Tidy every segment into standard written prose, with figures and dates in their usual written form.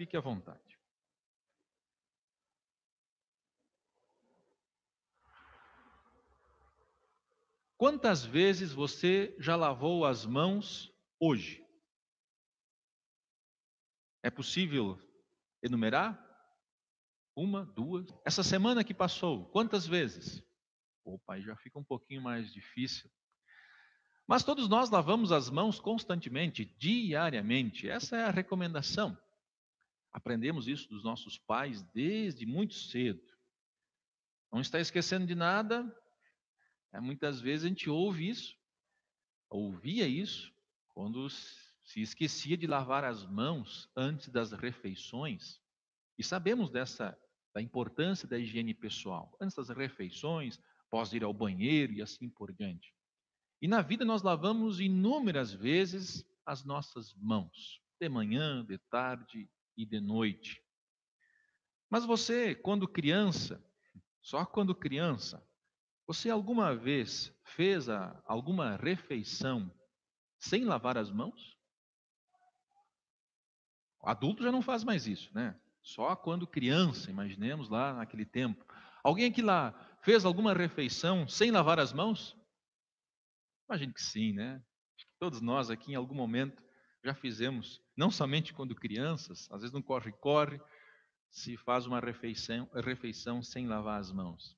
fique à vontade. Quantas vezes você já lavou as mãos hoje? É possível enumerar? Uma, duas? Essa semana que passou, quantas vezes? Opa, aí já fica um pouquinho mais difícil. Mas todos nós lavamos as mãos constantemente, diariamente. Essa é a recomendação. Aprendemos isso dos nossos pais desde muito cedo. Não está esquecendo de nada. Muitas vezes a gente ouvia isso, quando se esquecia de lavar as mãos antes das refeições. E sabemos da importância da higiene pessoal. Antes das refeições, após ir ao banheiro e assim por diante. E na vida nós lavamos inúmeras vezes as nossas mãos, de manhã, de tarde e de noite. Mas você, só quando criança, você alguma vez fez alguma refeição sem lavar as mãos? O adulto já não faz mais isso, né? Só quando criança, imaginemos lá naquele tempo. Alguém aqui lá fez alguma refeição sem lavar as mãos? Imagino que sim, né? Acho que todos nós aqui em algum momento já fizemos, não somente quando crianças, às vezes no corre-corre, se faz uma refeição sem lavar as mãos.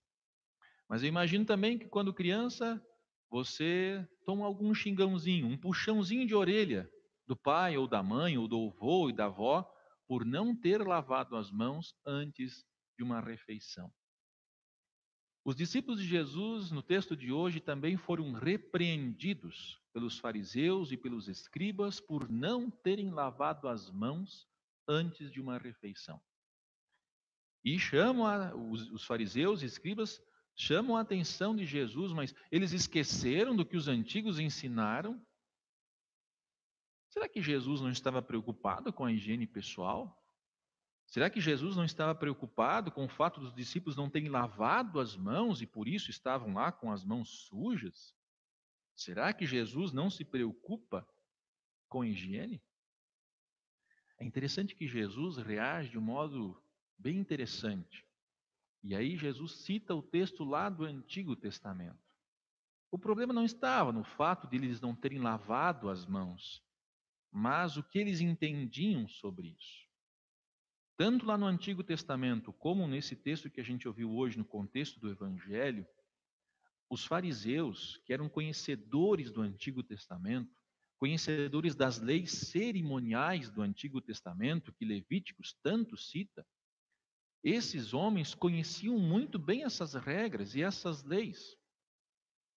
Mas eu imagino também que quando criança, você toma algum xingãozinho, um puxãozinho de orelha do pai ou da mãe ou do avô e da avó por não ter lavado as mãos antes de uma refeição. Os discípulos de Jesus, no texto de hoje, também foram repreendidos pelos fariseus e pelos escribas por não terem lavado as mãos antes de uma refeição. E os fariseus e escribas chamam a atenção de Jesus, mas eles esqueceram do que os antigos ensinaram? Será que Jesus não estava preocupado com a higiene pessoal? Será que Jesus não estava preocupado com o fato dos discípulos não terem lavado as mãos e por isso estavam lá com as mãos sujas? Será que Jesus não se preocupa com a higiene? É interessante que Jesus reage de um modo bem interessante. E aí Jesus cita o texto lá do Antigo Testamento. O problema não estava no fato de eles não terem lavado as mãos, mas o que eles entendiam sobre isso. Tanto lá no Antigo Testamento, como nesse texto que a gente ouviu hoje no contexto do Evangelho, os fariseus, que eram conhecedores do Antigo Testamento, conhecedores das leis cerimoniais do Antigo Testamento, que Levíticos tanto cita, esses homens conheciam muito bem essas regras e essas leis.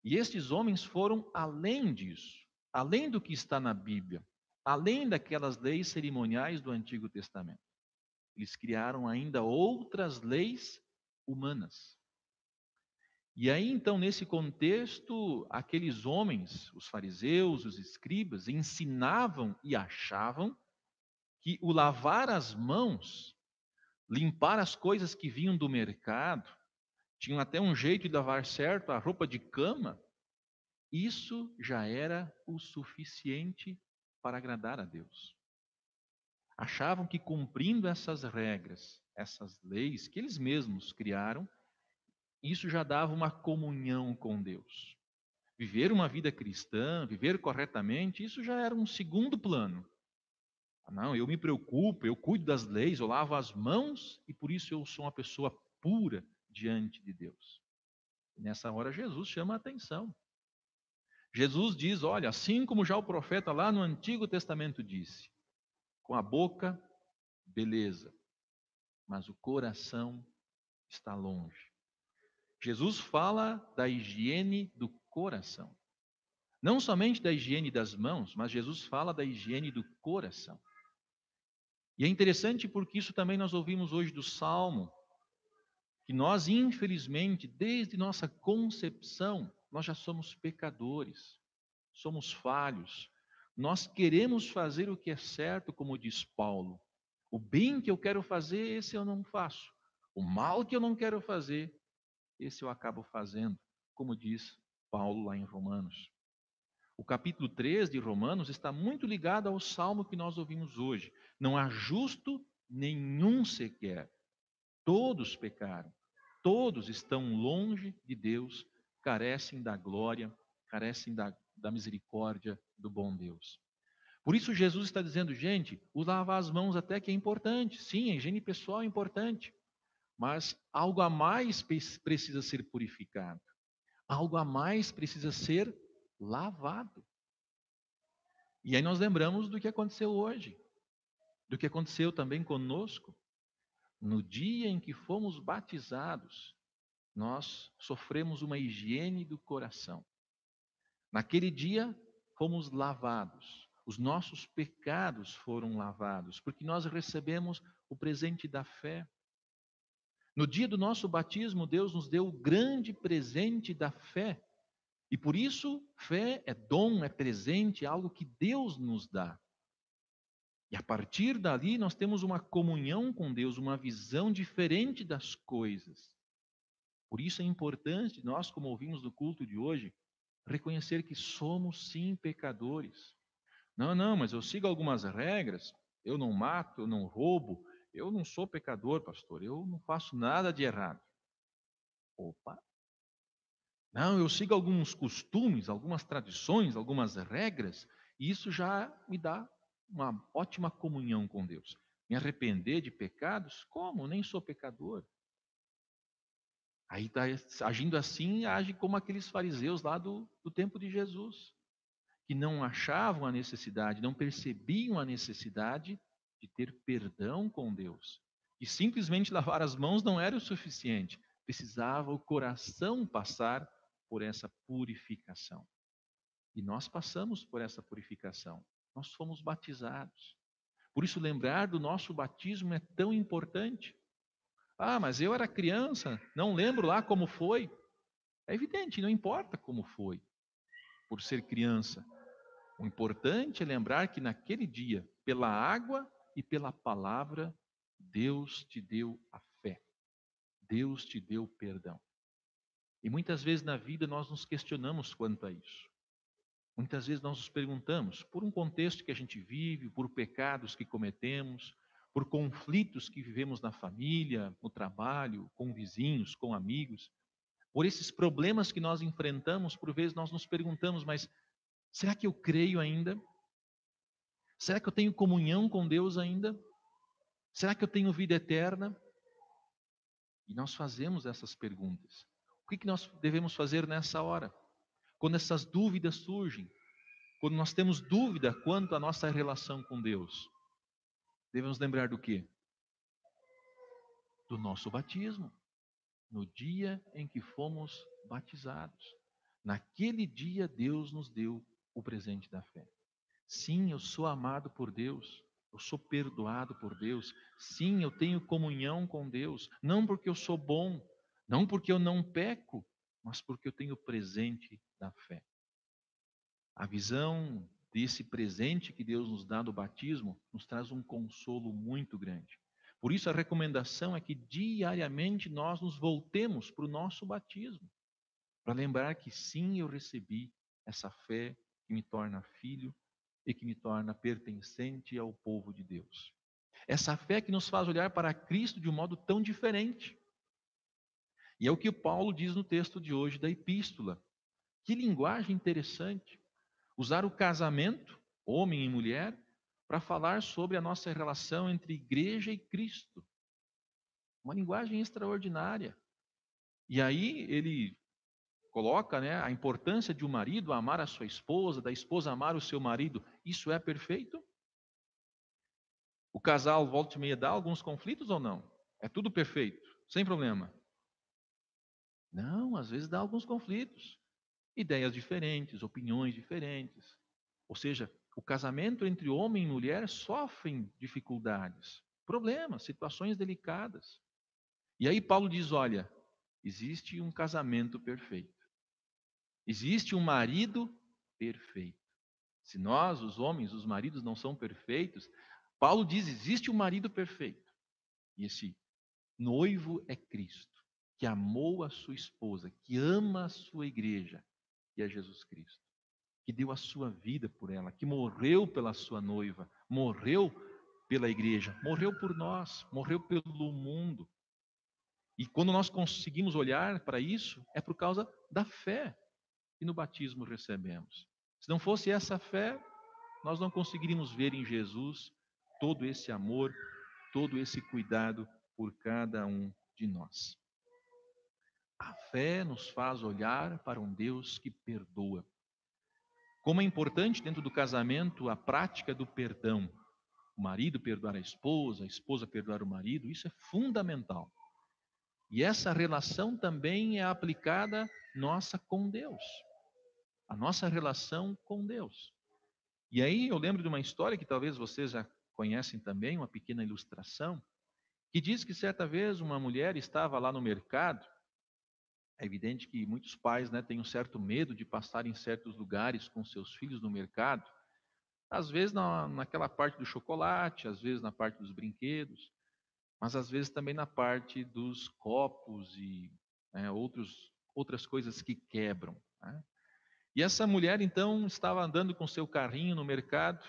E estes homens foram além disso, além do que está na Bíblia, além daquelas leis cerimoniais do Antigo Testamento. Eles criaram ainda outras leis humanas. E aí, então, nesse contexto, aqueles homens, os fariseus, os escribas, ensinavam e achavam que o lavar as mãos, limpar as coisas que vinham do mercado, tinham até um jeito de lavar certo a roupa de cama, isso já era o suficiente para agradar a Deus. Achavam que cumprindo essas regras, essas leis que eles mesmos criaram, isso já dava uma comunhão com Deus. Viver uma vida cristã, viver corretamente, isso já era um segundo plano. Não, eu me preocupo, eu cuido das leis, eu lavo as mãos e por isso eu sou uma pessoa pura diante de Deus. E nessa hora Jesus chama a atenção. Jesus diz, olha, assim como já o profeta lá no Antigo Testamento disse, com a boca, beleza, mas o coração está longe. Jesus fala da higiene do coração. Não somente da higiene das mãos, mas Jesus fala da higiene do coração. E é interessante porque isso também nós ouvimos hoje do Salmo, que nós, infelizmente, desde nossa concepção, nós já somos pecadores, somos falhos. Nós queremos fazer o que é certo, como diz Paulo. O bem que eu quero fazer, esse eu não faço. O mal que eu não quero fazer, esse eu acabo fazendo, como diz Paulo lá em Romanos. O capítulo 3 de Romanos está muito ligado ao salmo que nós ouvimos hoje. Não há justo nenhum sequer. Todos pecaram, todos estão longe de Deus, carecem da glória, carecem da misericórdia do bom Deus. Por isso Jesus está dizendo, gente, o lavar as mãos até que é importante. Sim, a higiene pessoal é importante. Mas algo a mais precisa ser purificado. Algo a mais precisa ser lavado. E aí nós lembramos do que aconteceu hoje. Do que aconteceu também conosco. No dia em que fomos batizados, nós sofremos uma higiene do coração. Naquele dia, fomos lavados. Os nossos pecados foram lavados, porque nós recebemos o presente da fé. No dia do nosso batismo, Deus nos deu o grande presente da fé. E por isso, fé é dom, é presente, é algo que Deus nos dá. E a partir dali, nós temos uma comunhão com Deus, uma visão diferente das coisas. Por isso é importante nós, como ouvimos no culto de hoje, reconhecer que somos sim pecadores. Não, mas eu sigo algumas regras, eu não mato, eu não roubo, eu não sou pecador, pastor, eu não faço nada de errado. Opa! Não, eu sigo alguns costumes, algumas tradições, algumas regras, e isso já me dá uma ótima comunhão com Deus. Me arrepender de pecados? Como? Nem sou pecador. Aí, agindo assim, age como aqueles fariseus lá do tempo de Jesus, que não achavam a necessidade, não percebiam a necessidade de ter perdão com Deus. E simplesmente lavar as mãos não era o suficiente, precisava o coração passar por essa purificação. E nós passamos por essa purificação, nós fomos batizados. Por isso, lembrar do nosso batismo é tão importante. Ah, mas eu era criança, não lembro lá como foi. É evidente, não importa como foi, por ser criança. O importante é lembrar que naquele dia, pela água e pela palavra, Deus te deu a fé. Deus te deu o perdão. E muitas vezes na vida nós nos questionamos quanto a isso. Muitas vezes nós nos perguntamos, por um contexto que a gente vive, por pecados que cometemos, por conflitos que vivemos na família, no trabalho, com vizinhos, com amigos, por esses problemas que nós enfrentamos, por vezes nós nos perguntamos, mas será que eu creio ainda? Será que eu tenho comunhão com Deus ainda? Será que eu tenho vida eterna? E nós fazemos essas perguntas. O que nós devemos fazer nessa hora? Quando essas dúvidas surgem, quando nós temos dúvida quanto à nossa relação com Deus, devemos lembrar do quê? Do nosso batismo, no dia em que fomos batizados. Naquele dia Deus nos deu o presente da fé. Sim, eu sou amado por Deus, eu sou perdoado por Deus. Sim, eu tenho comunhão com Deus, não porque eu sou bom, não porque eu não peco, mas porque eu tenho o presente da fé. A visão desse presente que Deus nos dá do batismo nos traz um consolo muito grande. Por isso a recomendação é que diariamente nós nos voltemos para o nosso batismo, para lembrar que sim, eu recebi essa fé que me torna filho e que me torna pertencente ao povo de Deus. Essa fé que nos faz olhar para Cristo de um modo tão diferente. E é o que Paulo diz no texto de hoje da epístola. Que linguagem interessante. Usar o casamento, homem e mulher, para falar sobre a nossa relação entre igreja e Cristo. Uma linguagem extraordinária. E aí ele coloca, a importância de um marido amar a sua esposa, da esposa amar o seu marido. Isso é perfeito? O casal volta e meia dá alguns conflitos ou não? É tudo perfeito, sem problema. Não, às vezes dá alguns conflitos. Ideias diferentes, opiniões diferentes. Ou seja, o casamento entre homem e mulher sofrem dificuldades, problemas, situações delicadas. E aí Paulo diz, olha, existe um casamento perfeito. Existe um marido perfeito. Se nós, os homens, os maridos não são perfeitos, Paulo diz, existe um marido perfeito. E esse noivo é Cristo, que amou a sua esposa, que ama a sua igreja, que é Jesus Cristo, que deu a sua vida por ela, que morreu pela sua noiva, morreu pela igreja, morreu por nós, morreu pelo mundo. E quando nós conseguimos olhar para isso, é por causa da fé que no batismo recebemos. Se não fosse essa fé, nós não conseguiríamos ver em Jesus todo esse amor, todo esse cuidado por cada um de nós. A fé nos faz olhar para um Deus que perdoa. Como é importante dentro do casamento a prática do perdão. O marido perdoar a esposa perdoar o marido, isso é fundamental. E essa relação também é aplicada nossa com Deus. A nossa relação com Deus. E aí eu lembro de uma história que talvez vocês já conhecem também, uma pequena ilustração, que diz que certa vez uma mulher estava lá no mercado. É evidente que muitos pais, têm um certo medo de passar em certos lugares com seus filhos no mercado, às vezes naquela parte do chocolate, às vezes na parte dos brinquedos, mas às vezes também na parte dos copos e outras coisas que quebram. Né? E essa mulher então estava andando com seu carrinho no mercado,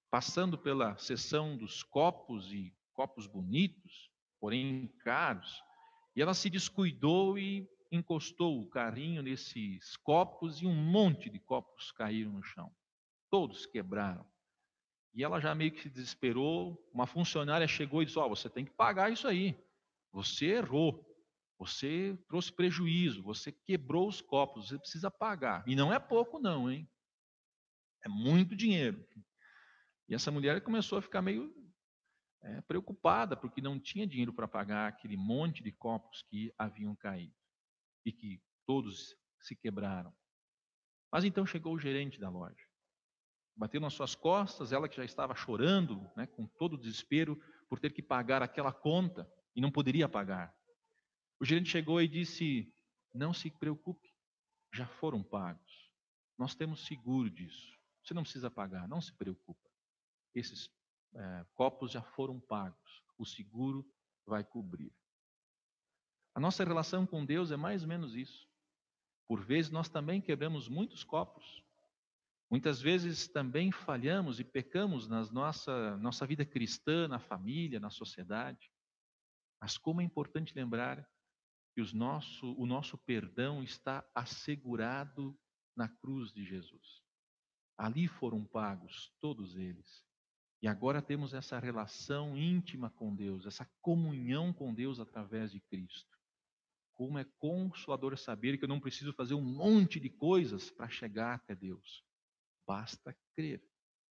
passando pela seção dos copos e copos bonitos, porém caros, e ela se descuidou e encostou o carrinho nesses copos e um monte de copos caíram no chão. Todos quebraram. E ela já meio que se desesperou. Uma funcionária chegou e disse: você tem que pagar isso aí. Você errou. Você trouxe prejuízo. Você quebrou os copos. Você precisa pagar. E não é pouco não, hein? É muito dinheiro. E essa mulher começou a ficar meio preocupada, porque não tinha dinheiro para pagar aquele monte de copos que haviam caído. E que todos se quebraram. Mas então chegou o gerente da loja. Bateu nas suas costas, ela que já estava chorando, com todo o desespero por ter que pagar aquela conta e não poderia pagar. O gerente chegou e disse: não se preocupe, já foram pagos. Nós temos seguro disso. Você não precisa pagar, não se preocupe. Esses copos já foram pagos. O seguro vai cobrir. A nossa relação com Deus é mais ou menos isso. Por vezes nós também quebramos muitos copos. Muitas vezes também falhamos e pecamos na nossa vida cristã, na família, na sociedade. Mas como é importante lembrar que o nosso perdão está assegurado na cruz de Jesus. Ali foram pagos todos eles. E agora temos essa relação íntima com Deus, essa comunhão com Deus através de Cristo. Como é consolador saber que eu não preciso fazer um monte de coisas para chegar até Deus. Basta crer,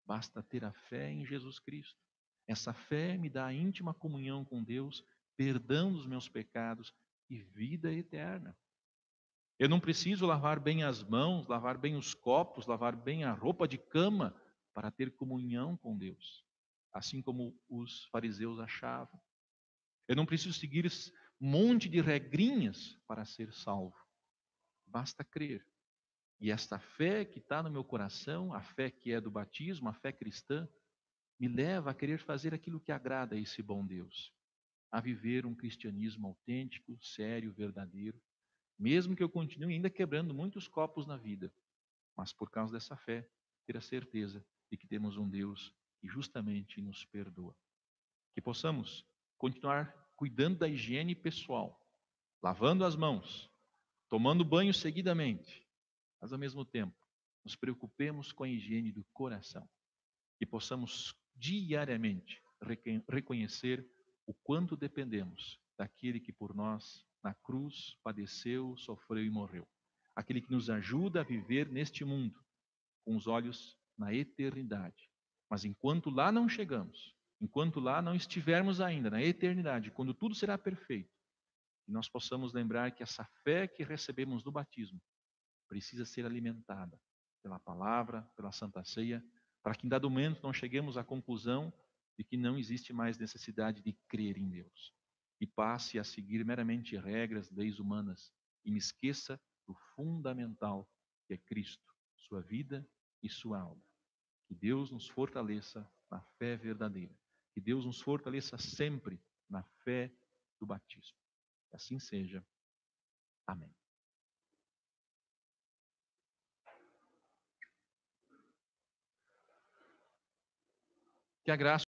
basta ter a fé em Jesus Cristo. Essa fé me dá íntima comunhão com Deus, perdão dos meus pecados e vida eterna. Eu não preciso lavar bem as mãos, lavar bem os copos, lavar bem a roupa de cama para ter comunhão com Deus, assim como os fariseus achavam. Eu não preciso seguir um monte de regrinhas para ser salvo. Basta crer. E esta fé que está no meu coração, a fé que é do batismo, a fé cristã, me leva a querer fazer aquilo que agrada a esse bom Deus. A viver um cristianismo autêntico, sério, verdadeiro. Mesmo que eu continue ainda quebrando muitos copos na vida. Mas por causa dessa fé, ter a certeza de que temos um Deus que justamente nos perdoa. Que possamos continuar cuidando da higiene pessoal, lavando as mãos, tomando banho seguidamente, mas ao mesmo tempo nos preocupemos com a higiene do coração e possamos diariamente reconhecer o quanto dependemos daquele que por nós na cruz padeceu, sofreu e morreu. Aquele que nos ajuda a viver neste mundo com os olhos na eternidade. Mas enquanto lá não chegamos, enquanto lá não estivermos ainda na eternidade, quando tudo será perfeito, que nós possamos lembrar que essa fé que recebemos no batismo precisa ser alimentada pela palavra, pela Santa Ceia, para que em dado momento não cheguemos à conclusão de que não existe mais necessidade de crer em Deus e passe a seguir meramente regras, leis humanas e me esqueça do fundamental que é Cristo, sua vida e sua alma. Que Deus nos fortaleça na fé verdadeira. Que Deus nos fortaleça sempre na fé do batismo. Que assim seja. Amém. Que a graça